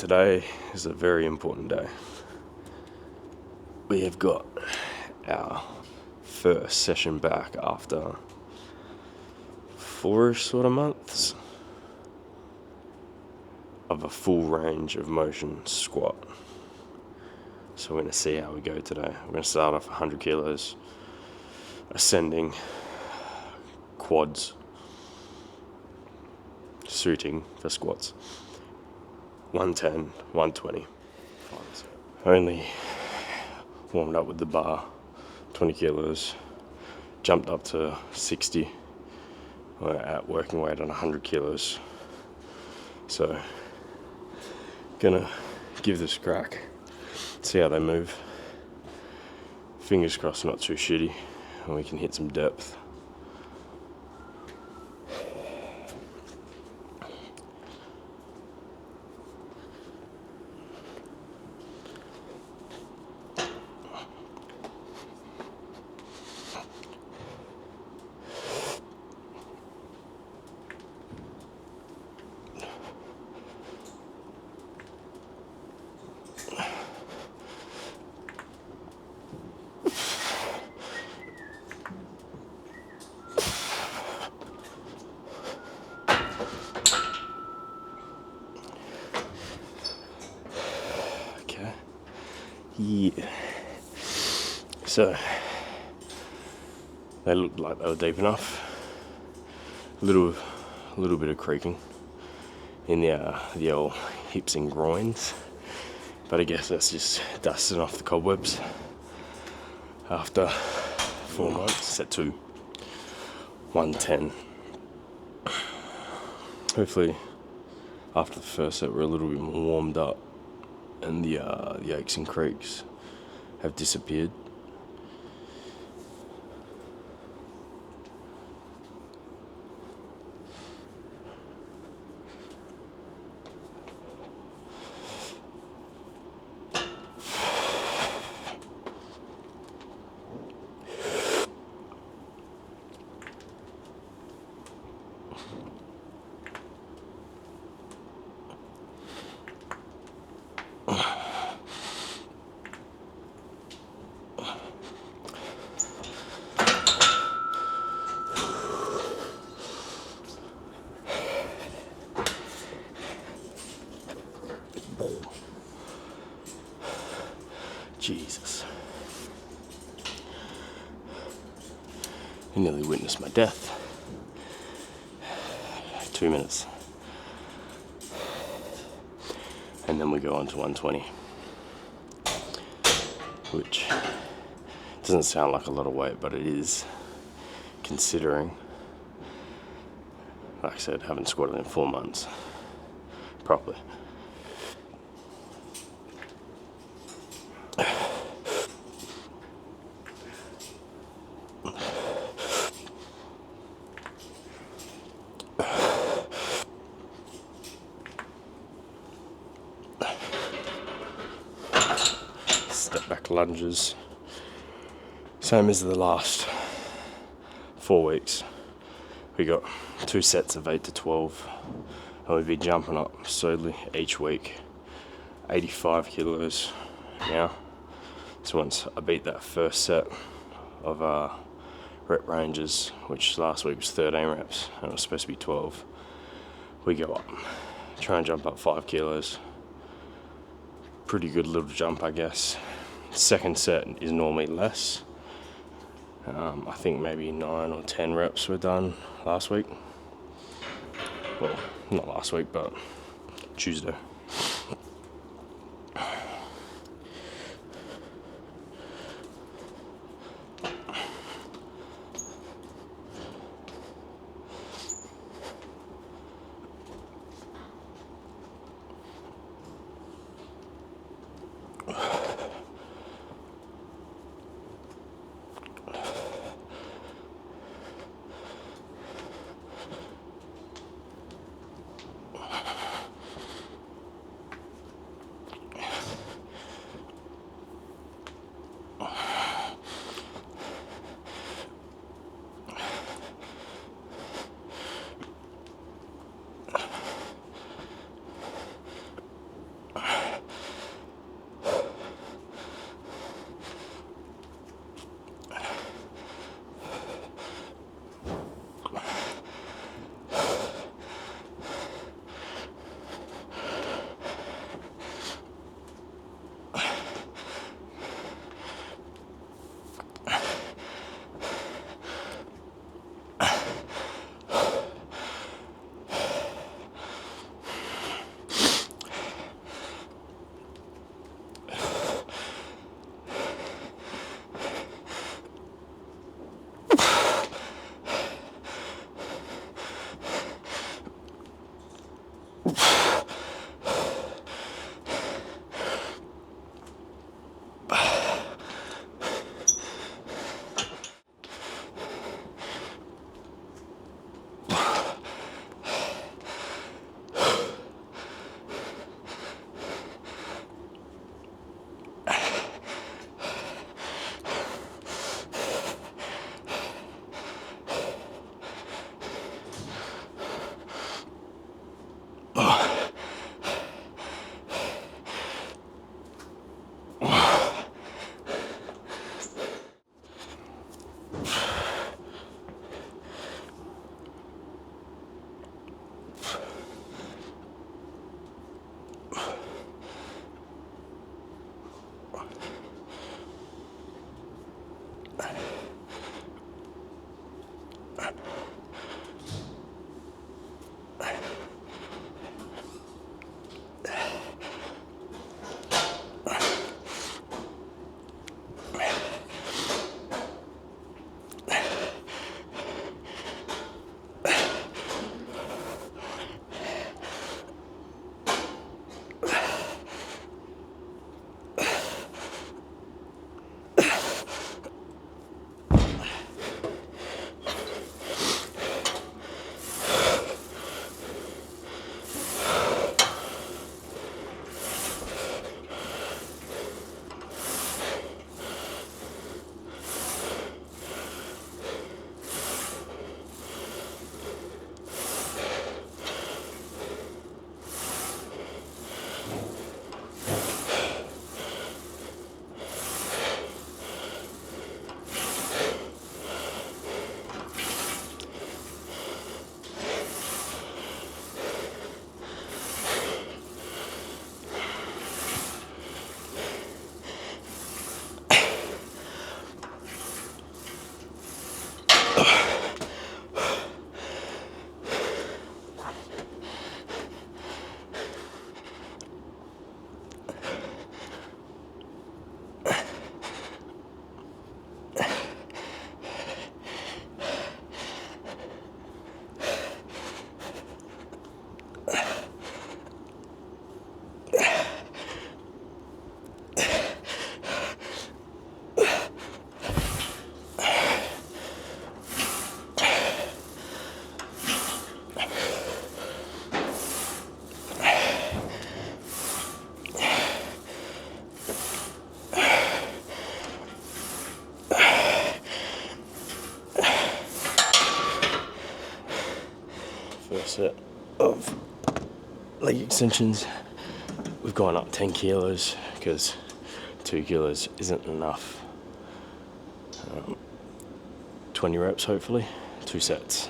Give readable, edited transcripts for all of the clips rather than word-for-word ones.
Today is a very important day. We have got our first session back after 4 sort of months of a full range of motion squat. So we're going to see how we go today. We're going to start off 100 kilos, ascending, quads, suiting for squats, 110, 120. Only warmed up with the bar, 20 kilos, jumped up to 60. We're at working weight on 100 kilos. So, gonna give this a crack, see how they move. Fingers crossed not too shitty, and we can hit some depth. Yeah. So they looked like they were deep enough. A little bit of creaking in the old hips and groins, but I guess that's just dusting off the cobwebs after 4 months. Set 2, 110. Hopefully, after the first set, we're a little bit more warmed up, and the aches and creaks have disappeared. Jesus. You nearly witnessed my death. 2 minutes. And then we go on to 120. Which doesn't sound like a lot of weight, but it is, considering, like I said, haven't squatted in 4 months properly. Step back lunges, same as the last 4 weeks. We got 2 sets of 8 to 12, and we've been jumping up slowly each week. 85 kilos now. So once I beat that first set of rep ranges, which last week was 13 reps, and it was supposed to be 12, we go up, try and jump up 5 kilos. Pretty good little jump, I guess. Second set is normally less. I think maybe 9 or 10 reps were done last week. Well, not last week, but Tuesday. set of leg extensions. We've gone up 10 kilos because 2 kilos isn't enough. 20 reps hopefully, 2 sets.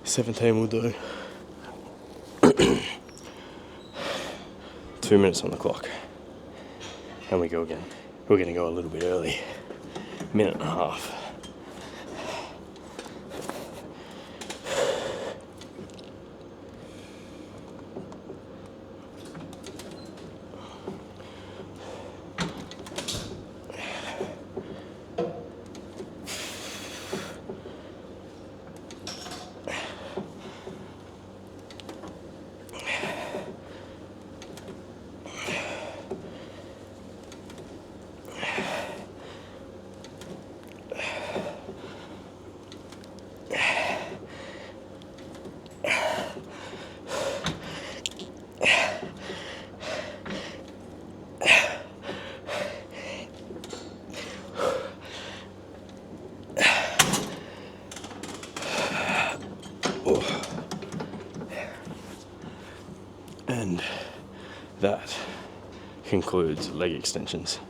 Seventeen will do. 2 minutes on the clock. And we go again. We're gonna go a little bit early. Minute and a half. And that concludes leg extensions.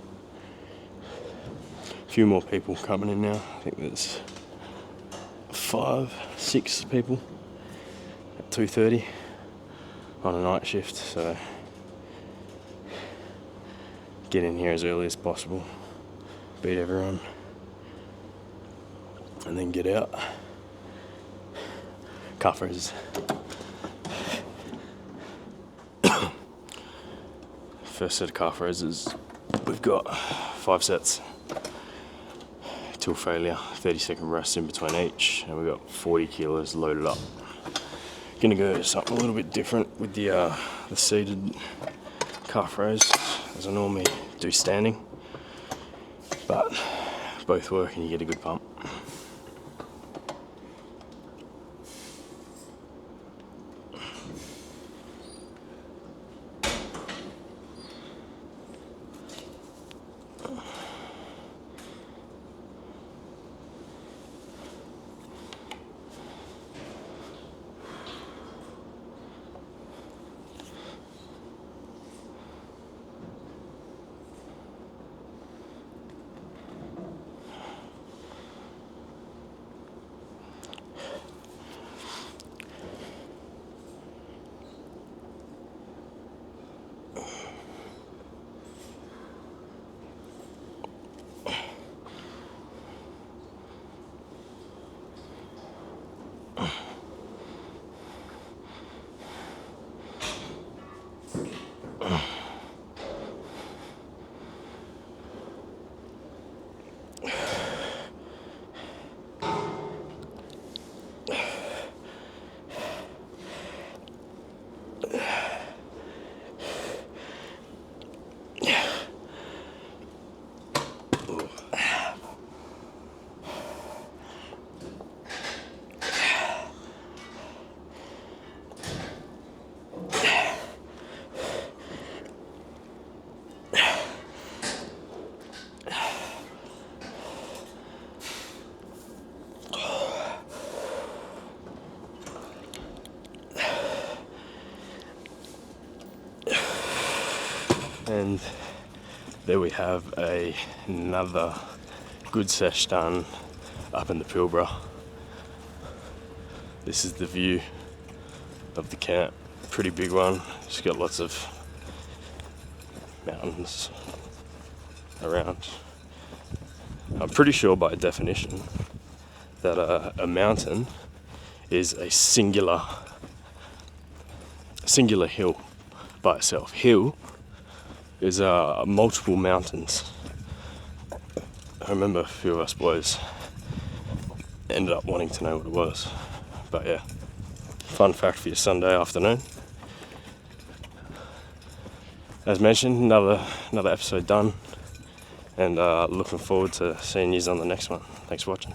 A few more people coming in now. I think there's 5, 6 people at 2:30 on a night shift, so get in here as early as possible, beat everyone, and then get out. Calf raises. First set of calf raises, we've got 5 sets till failure, 30-second rest in between each, and we've got 40 kilos loaded up. Gonna go something a little bit different with the seated calf raise, as I normally do standing, but both work and you get a good pump. And there we have another good sesh done up in the Pilbara. This is the view of the camp. Pretty big one. It's got lots of mountains around. I'm pretty sure by definition that a mountain is a singular hill by itself. Hill is multiple mountains. I remember a few of us boys ended up wanting to know what it was. But yeah, fun fact for your Sunday afternoon. As mentioned, another episode done, and looking forward to seeing you on the next one. Thanks for watching.